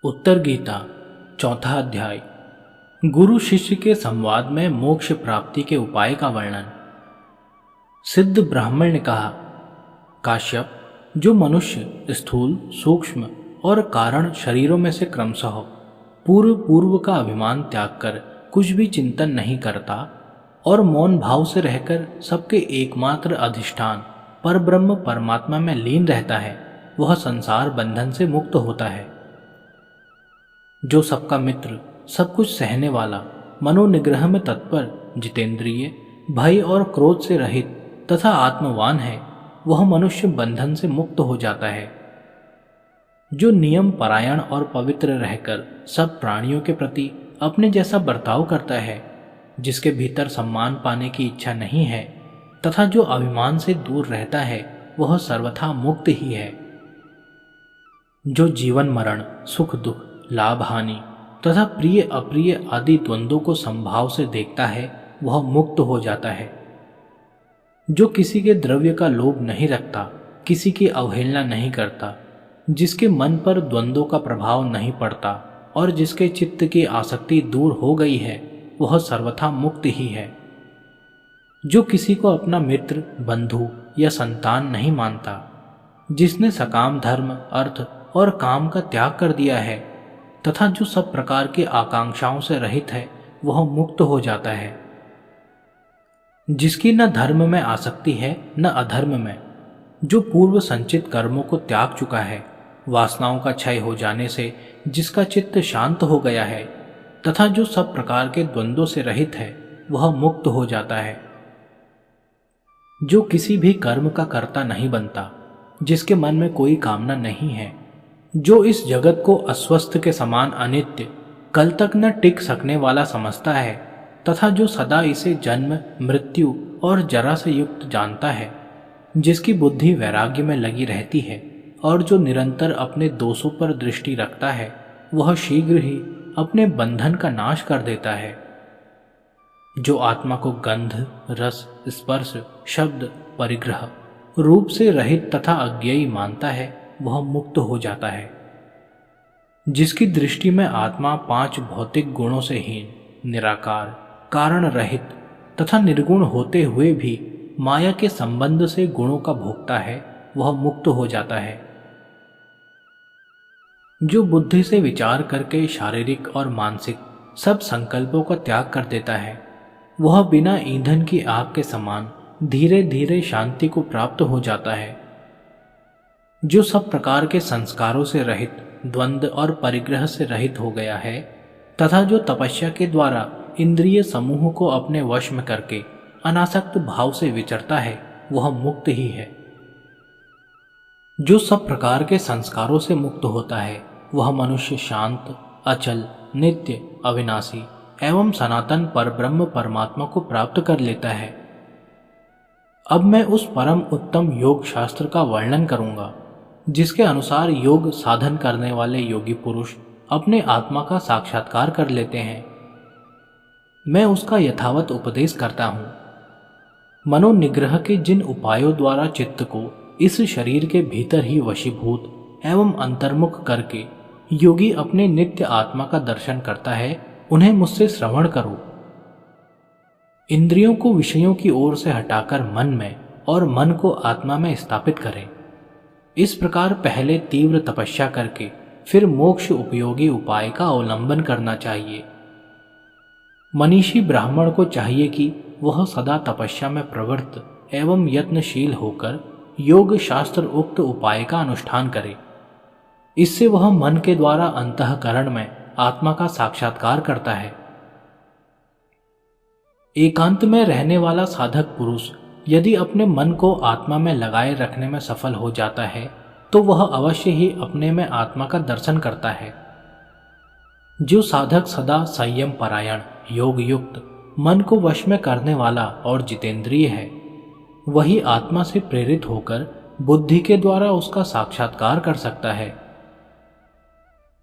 उत्तर गीता चौथा अध्याय। गुरु शिष्य के संवाद में मोक्ष प्राप्ति के उपाय का वर्णन। सिद्ध ब्राह्मण ने कहा, काश्यप, जो मनुष्य स्थूल, सूक्ष्म और कारण शरीरों में से क्रमशः पूर्व का अभिमान त्याग कर कुछ भी चिंतन नहीं करता और मौन भाव से रहकर सबके एकमात्र अधिष्ठान परब्रह्म परमात्मा में लीन रहता है, वह संसार बंधन से मुक्त होता है। जो सबका मित्र, सब कुछ सहने वाला, मनोनिग्रह में तत्पर, जितेंद्रिय, भय और क्रोध से रहित तथा आत्मवान है, वह मनुष्य बंधन से मुक्त हो जाता है। जो नियम परायण और पवित्र रहकर सब प्राणियों के प्रति अपने जैसा बर्ताव करता है, जिसके भीतर सम्मान पाने की इच्छा नहीं है तथा जो अभिमान से दूर रहता है, वह सर्वथा मुक्त ही है। जो जीवन मरण, सुख दुख, लाभ हानि तथा प्रिय अप्रिय आदि द्वंद्वों को संभाव से देखता है, वह मुक्त हो जाता है। जो किसी के द्रव्य का लोभ नहीं रखता, किसी की अवहेलना नहीं करता, जिसके मन पर द्वंद्वों का प्रभाव नहीं पड़ता और जिसके चित्त की आसक्ति दूर हो गई है, वह सर्वथा मुक्त ही है। जो किसी को अपना मित्र, बंधु या संतान नहीं मानता, जिसने सकाम धर्म, अर्थ और काम का त्याग कर दिया है तथा जो सब प्रकार की आकांक्षाओं से रहित है, वह मुक्त हो जाता है। जिसकी न धर्म में आसक्ति है न अधर्म में, जो पूर्व संचित कर्मों को त्याग चुका है, वासनाओं का क्षय हो जाने से जिसका चित्त शांत हो गया है तथा जो सब प्रकार के द्वंद्वों से रहित है, वह मुक्त हो जाता है। जो किसी भी कर्म का कर्ता नहीं बनता, जिसके मन में कोई कामना नहीं है, जो इस जगत को अस्वस्थ के समान अनित्य, कल तक न टिक सकने वाला समझता है तथा जो सदा इसे जन्म, मृत्यु और जरा से युक्त जानता है, जिसकी बुद्धि वैराग्य में लगी रहती है और जो निरंतर अपने दोषों पर दृष्टि रखता है, वह शीघ्र ही अपने बंधन का नाश कर देता है। जो आत्मा को गंध, रस, स्पर्श, शब्द, परिग्रह, रूप से रहित तथा अज्ञेय मानता है, वह मुक्त हो जाता है। जिसकी दृष्टि में आत्मा 5 भौतिक गुणों से हीन, निराकार, कारण रहित तथा निर्गुण होते हुए भी माया के संबंध से गुणों का भोगता है, वह मुक्त हो जाता है। जो बुद्धि से विचार करके शारीरिक और मानसिक सब संकल्पों का त्याग कर देता है, वह बिना ईंधन की आग के समान धीरे धीरे शांति को प्राप्त हो जाता है। जो सब प्रकार के संस्कारों से रहित, द्वंद्व और परिग्रह से रहित हो गया है तथा जो तपस्या के द्वारा इंद्रिय समूह को अपने वश में करके अनासक्त भाव से विचरता है, वह मुक्त ही है। जो सब प्रकार के संस्कारों से मुक्त होता है, वह मनुष्य शांत, अचल, नित्य, अविनाशी एवं सनातन परब्रह्म परमात्मा को प्राप्त कर लेता है। अब मैं उस परम उत्तम योग शास्त्र का वर्णन करूंगा, जिसके अनुसार योग साधन करने वाले योगी पुरुष अपने आत्मा का साक्षात्कार कर लेते हैं। मैं उसका यथावत उपदेश करता हूं। मनोनिग्रह के जिन उपायों द्वारा चित्त को इस शरीर के भीतर ही वशीभूत एवं अंतर्मुख करके योगी अपने नित्य आत्मा का दर्शन करता है, उन्हें मुझसे श्रवण करो। इंद्रियों को विषयों की ओर से हटाकर मन में और मन को आत्मा में स्थापित करें। इस प्रकार पहले तीव्र तपस्या करके फिर मोक्ष उपयोगी उपाय का अवलंबन करना चाहिए। मनीषी ब्राह्मण को चाहिए कि वह सदा तपस्या में प्रवृत्त एवं यत्नशील होकर योग शास्त्र उक्त उपाय का अनुष्ठान करे। इससे वह मन के द्वारा अंतःकरण में आत्मा का साक्षात्कार करता है। एकांत में रहने वाला साधक पुरुष यदि अपने मन को आत्मा में लगाए रखने में सफल हो जाता है, तो वह अवश्य ही अपने में आत्मा का दर्शन करता है। जो साधक सदा संयम परायण, योग युक्त, मन को वश में करने वाला और जितेंद्रिय है, वही आत्मा से प्रेरित होकर बुद्धि के द्वारा उसका साक्षात्कार कर सकता है।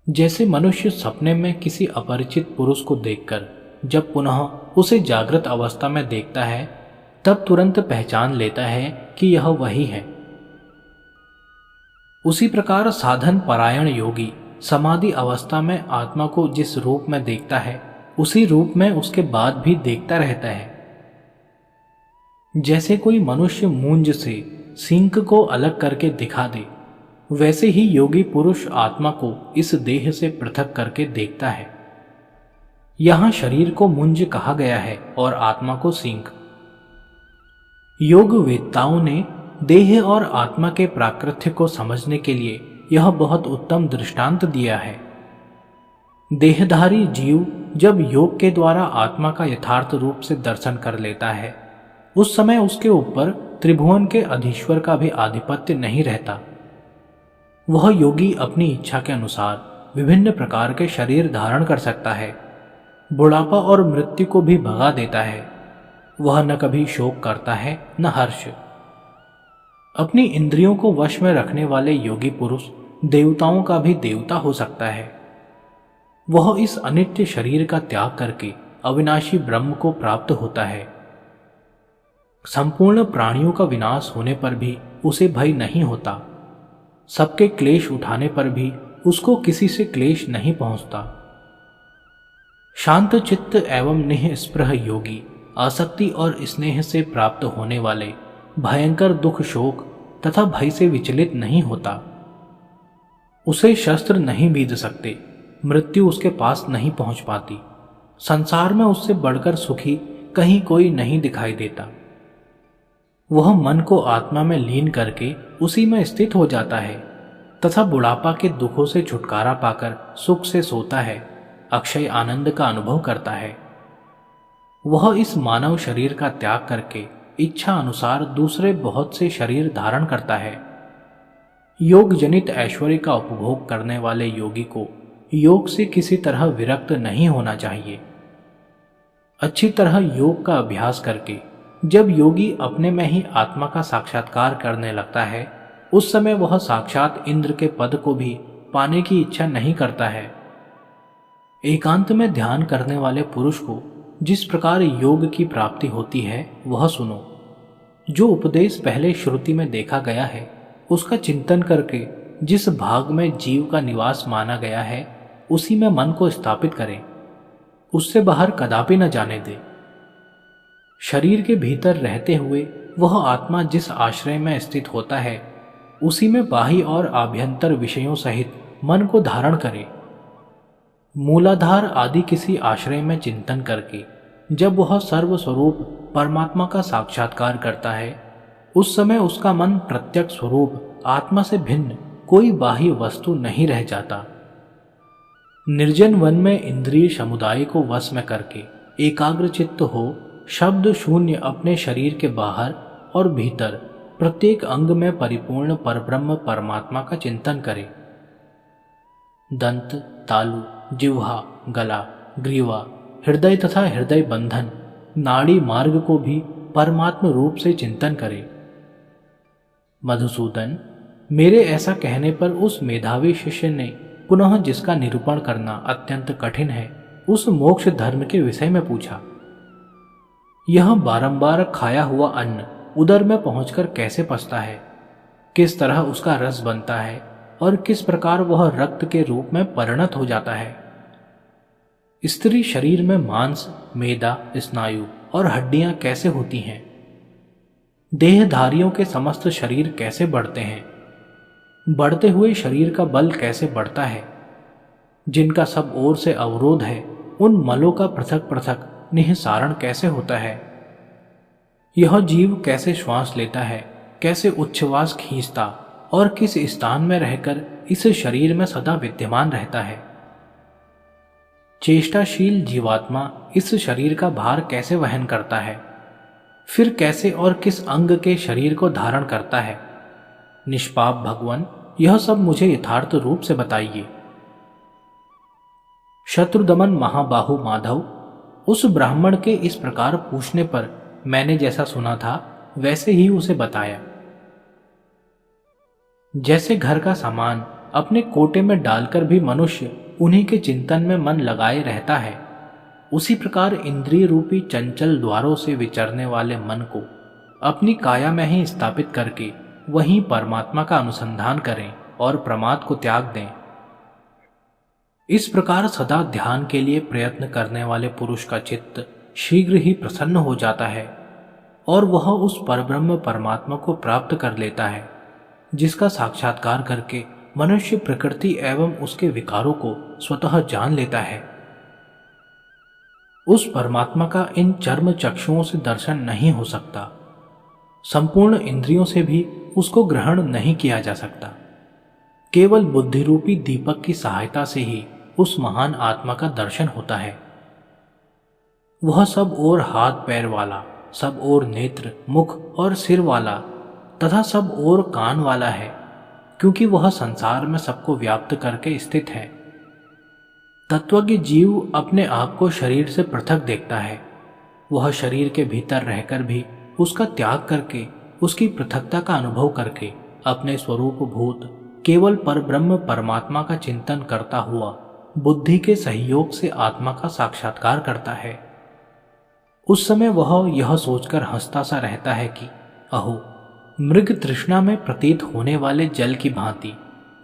जैसे मनुष्य सपने में किसी अपरिचित पुरुष को देखकर जब पुनः उसे जागृत अवस्था में देखता है, तब तुरंत पहचान लेता है कि यह वही है। उसी प्रकार साधन परायण योगी समाधि अवस्था में आत्मा को जिस रूप में देखता है उसी रूप में उसके बाद भी देखता रहता है। जैसे कोई मनुष्य मूंज से सींग को अलग करके दिखा दे, वैसे ही योगी पुरुष आत्मा को इस देह से पृथक करके देखता है। यहां शरीर को मुंज कहा गया है और आत्मा को सींग। योग वेत्ताओं ने देह और आत्मा के प्राकृत्य को समझने के लिए यह बहुत उत्तम दृष्टांत दिया है। देहधारी जीव जब योग के द्वारा आत्मा का यथार्थ रूप से दर्शन कर लेता है, उस समय उसके ऊपर त्रिभुवन के अधीश्वर का भी आधिपत्य नहीं रहता। वह योगी अपनी इच्छा के अनुसार विभिन्न प्रकार के शरीर धारण कर सकता है, बुढ़ापा और मृत्यु को भी भगा देता है। वह न कभी शोक करता है न हर्ष। अपनी इंद्रियों को वश में रखने वाले योगी पुरुष देवताओं का भी देवता हो सकता है। वह इस अनित्य शरीर का त्याग करके अविनाशी ब्रह्म को प्राप्त होता है। संपूर्ण प्राणियों का विनाश होने पर भी उसे भय नहीं होता। सबके क्लेश उठाने पर भी उसको किसी से क्लेश नहीं पहुंचता। शांत चित्त एवं निःस्पृह योगी आसक्ति और स्नेह से प्राप्त होने वाले भयंकर दुख शोक तथा भय से विचलित नहीं होता। उसे शस्त्र नहीं बीध सकते, मृत्यु उसके पास नहीं पहुंच पाती। संसार में उससे बढ़कर सुखी कहीं कोई नहीं दिखाई देता। वह मन को आत्मा में लीन करके उसी में स्थित हो जाता है तथा बुढ़ापा के दुखों से छुटकारा पाकर सुख से सोता है, अक्षय आनंद का अनुभव करता है। वह इस मानव शरीर का त्याग करके इच्छा अनुसार दूसरे बहुत से शरीर धारण करता है। योग जनित ऐश्वर्य का उपभोग करने वाले योगी को योग से किसी तरह विरक्त नहीं होना चाहिए। अच्छी तरह योग का अभ्यास करके जब योगी अपने में ही आत्मा का साक्षात्कार करने लगता है, उस समय वह साक्षात इंद्र के पद को भी पाने की इच्छा नहीं करता है। एकांत में ध्यान करने वाले पुरुष को जिस प्रकार योग की प्राप्ति होती है वह सुनो। जो उपदेश पहले श्रुति में देखा गया है उसका चिंतन करके जिस भाग में जीव का निवास माना गया है उसी में मन को स्थापित करें, उससे बाहर कदापि न जाने दे। शरीर के भीतर रहते हुए वह आत्मा जिस आश्रय में स्थित होता है उसी में बाह्य और आभ्यंतर विषयों सहित मन को धारण करे। मूलाधार आदि किसी आश्रय में चिंतन करके जब वह सर्वस्वरूप परमात्मा का साक्षात्कार करता है, उस समय उसका मन प्रत्यक्ष स्वरूप आत्मा से भिन्न कोई बाह्य वस्तु नहीं रह जाता। निर्जन वन में इंद्रिय समुदाय को वश में करके एकाग्र चित्त हो शब्द शून्य अपने शरीर के बाहर और भीतर प्रत्येक अंग में परिपूर्ण परब्रह्म परमात्मा का चिंतन करे। दंत, तालु, जिह्वा, गला, ग्रीवा, हृदय तथा हृदय बंधन, नाड़ी मार्ग को भी परमात्म रूप से चिंतन करे। मधुसूदन, मेरे ऐसा कहने पर उस मेधावी शिष्य ने पुनः जिसका निरूपण करना अत्यंत कठिन है, उस मोक्ष धर्म के विषय में पूछा। यह बारंबार खाया हुआ अन्न उदर में पहुंचकर कैसे पचता है, किस तरह उसका रस बनता है और किस प्रकार वह रक्त के रूप में परिणत हो जाता है। स्त्री शरीर में मांस, मेदा, स्नायु और हड्डियां कैसे होती हैं। देहधारियों के समस्त शरीर कैसे बढ़ते हैं। बढ़ते हुए शरीर का बल कैसे बढ़ता है। जिनका सब ओर से अवरोध है, उन मलों का पृथक पृथक निःसारण कैसे होता है। यह जीव कैसे श्वास लेता है, कैसे उच्छ्वास खींचता और किस स्थान में रहकर इस शरीर में सदा विद्यमान रहता है। चेष्टाशील जीवात्मा इस शरीर का भार कैसे वहन करता है, फिर कैसे और किस अंग के शरीर को धारण करता है। निष्पाप भगवान, यह सब मुझे यथार्थ रूप से बताइए। शत्रुदमन महाबाहु माधव, उस ब्राह्मण के इस प्रकार पूछने पर मैंने जैसा सुना था वैसे ही उसे बताया। जैसे घर का सामान अपने कोटे में डालकर भी मनुष्य उन्हीं के चिंतन में मन लगाए रहता है, उसी प्रकार इंद्रिय रूपी चंचल द्वारों से विचरने वाले मन को अपनी काया में ही स्थापित करके वहीं परमात्मा का अनुसंधान करें और प्रमाद को त्याग दें। इस प्रकार सदा ध्यान के लिए प्रयत्न करने वाले पुरुष का चित्त शीघ्र ही प्रसन्न हो जाता है और वह उस परब्रह्म परमात्मा को प्राप्त कर लेता है, जिसका साक्षात्कार करके मनुष्य प्रकृति एवं उसके विकारों को स्वतः जान लेता है। उस परमात्मा का इन चर्म चक्षुओं से दर्शन नहीं हो सकता, संपूर्ण इंद्रियों से भी उसको ग्रहण नहीं किया जा सकता। केवल बुद्धि रूपी दीपक की सहायता से ही उस महान आत्मा का दर्शन होता है। वह सब ओर हाथ पैर वाला, सब ओर नेत्र मुख और सिर वाला तथा सब ओर कान वाला है, क्योंकि वह संसार में सबको व्याप्त करके स्थित है। तत्वज्ञ जीव अपने आप को शरीर से पृथक देखता है। वह शरीर के भीतर रहकर भी उसका त्याग करके, उसकी पृथकता का अनुभव करके अपने स्वरूप भूत केवल परब्रह्म परमात्मा का चिंतन करता हुआ बुद्धि के सहयोग से आत्मा का साक्षात्कार करता है। उस समय वह यह सोचकर हंसता सा रहता है कि अहो, मृग तृष्णा में प्रतीत होने वाले जल की भांति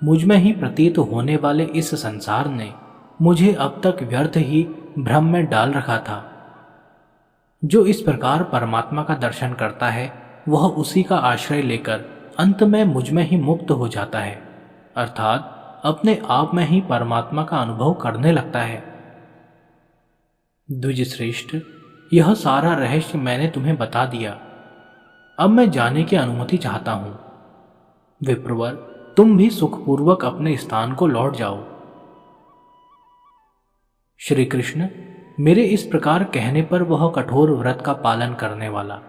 मुझ में ही प्रतीत होने वाले इस संसार ने मुझे अब तक व्यर्थ ही भ्रम में डाल रखा था। जो इस प्रकार परमात्मा का दर्शन करता है वह उसी का आश्रय लेकर अंत में मुझ में ही मुक्त हो जाता है, अर्थात अपने आप में ही परमात्मा का अनुभव करने लगता है। द्विज श्रेष्ठ, यह सारा रहस्य मैंने तुम्हें बता दिया। अब मैं जाने की अनुमति चाहता हूं। विप्रवर, तुम भी सुखपूर्वक अपने स्थान को लौट जाओ। श्री कृष्ण, मेरे इस प्रकार कहने पर वह कठोर व्रत का पालन करने वाला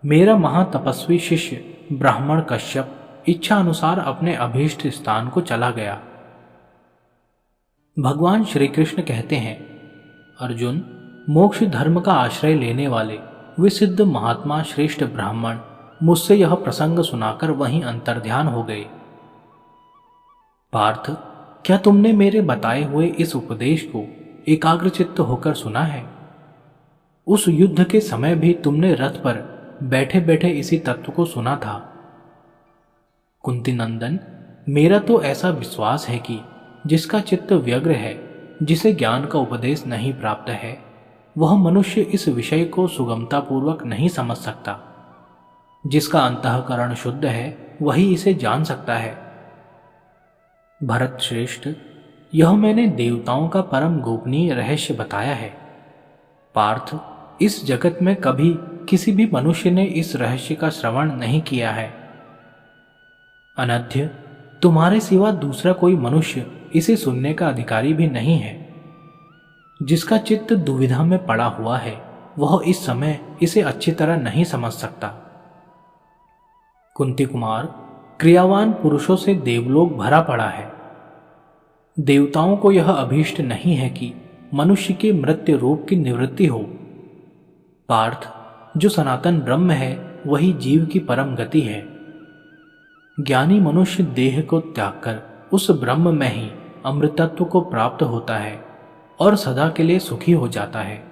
मेरा महातपस्वी शिष्य ब्राह्मण कश्यप इच्छा अनुसार अपने अभीष्ट स्थान को चला गया। भगवान श्री कृष्ण कहते हैं, अर्जुन, मोक्ष धर्म का आश्रय लेने वाले विसिद्ध महात्मा श्रेष्ठ ब्राह्मण मुझसे यह प्रसंग सुनाकर वहीं अंतर्ध्यान हो गए। पार्थ, क्या तुमने मेरे बताए हुए इस उपदेश को एकाग्रचित्त होकर सुना है? उस युद्ध के समय भी तुमने रथ पर बैठे बैठे इसी तत्व को सुना था। कुंती नंदन, मेरा तो ऐसा विश्वास है कि जिसका चित्त व्यग्र है, जिसे ज्ञान का उपदेश नहीं प्राप्त है, वह मनुष्य इस विषय को सुगमतापूर्वक नहीं समझ सकता। जिसका अंतःकरण शुद्ध है वही इसे जान सकता है। भरत श्रेष्ठ, यह मैंने देवताओं का परम गोपनीय रहस्य बताया है। पार्थ, इस जगत में कभी किसी भी मनुष्य ने इस रहस्य का श्रवण नहीं किया है। अनध्य, तुम्हारे सिवा दूसरा कोई मनुष्य इसे सुनने का अधिकारी भी नहीं है। जिसका चित्त दुविधा में पड़ा हुआ है वह इस समय इसे अच्छी तरह नहीं समझ सकता। कुंती कुमार, क्रियावान पुरुषों से देवलोक भरा पड़ा है। देवताओं को यह अभीष्ट नहीं है कि मनुष्य के मृत्यु रूप की निवृत्ति हो। पार्थ, जो सनातन ब्रह्म है वही जीव की परम गति है। ज्ञानी मनुष्य देह को त्याग कर उस ब्रह्म में ही अमृतत्व को प्राप्त होता है और सदा के लिए सुखी हो जाता है।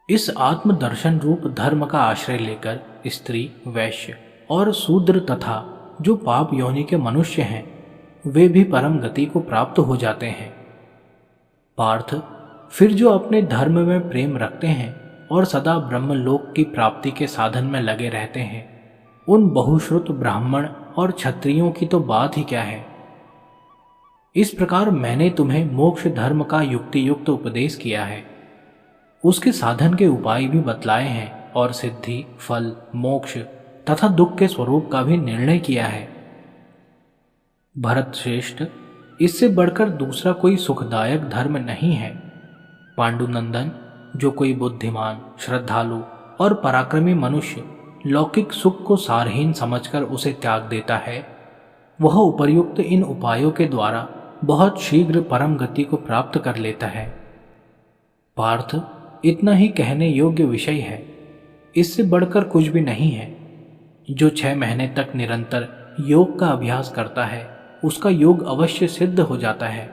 इस आत्मदर्शन रूप धर्म का आश्रय लेकर स्त्री, वैश्य और शूद्र तथा जो पाप योनि के मनुष्य हैं वे भी परम गति को प्राप्त हो जाते हैं। पार्थ, फिर जो अपने धर्म में प्रेम रखते हैं और सदा ब्रह्मलोक की प्राप्ति के साधन में लगे रहते हैं, उन बहुश्रुत ब्राह्मण और क्षत्रियों की तो बात ही क्या है। इस प्रकार मैंने तुम्हें मोक्ष धर्म का युक्ति युक्त उपदेश किया है। उसके साधन के उपाय भी बतलाए हैं और सिद्धि, फल, मोक्ष तथा दुख के स्वरूप का भी निर्णय किया है। भरत श्रेष्ठ, इससे बढ़कर दूसरा कोई सुखदायक धर्म नहीं है। पांडुनंदन, जो कोई बुद्धिमान, श्रद्धालु और पराक्रमी मनुष्य लौकिक सुख को सारहीन समझकर उसे त्याग देता है, वह उपर्युक्त इन उपायों के द्वारा बहुत शीघ्र परम गति को प्राप्त कर लेता है। पार्थ, इतना ही कहने योग्य विषय है, इससे बढ़कर कुछ भी नहीं है। जो 6 महीने तक निरंतर योग का अभ्यास करता है उसका योग अवश्य सिद्ध हो जाता है।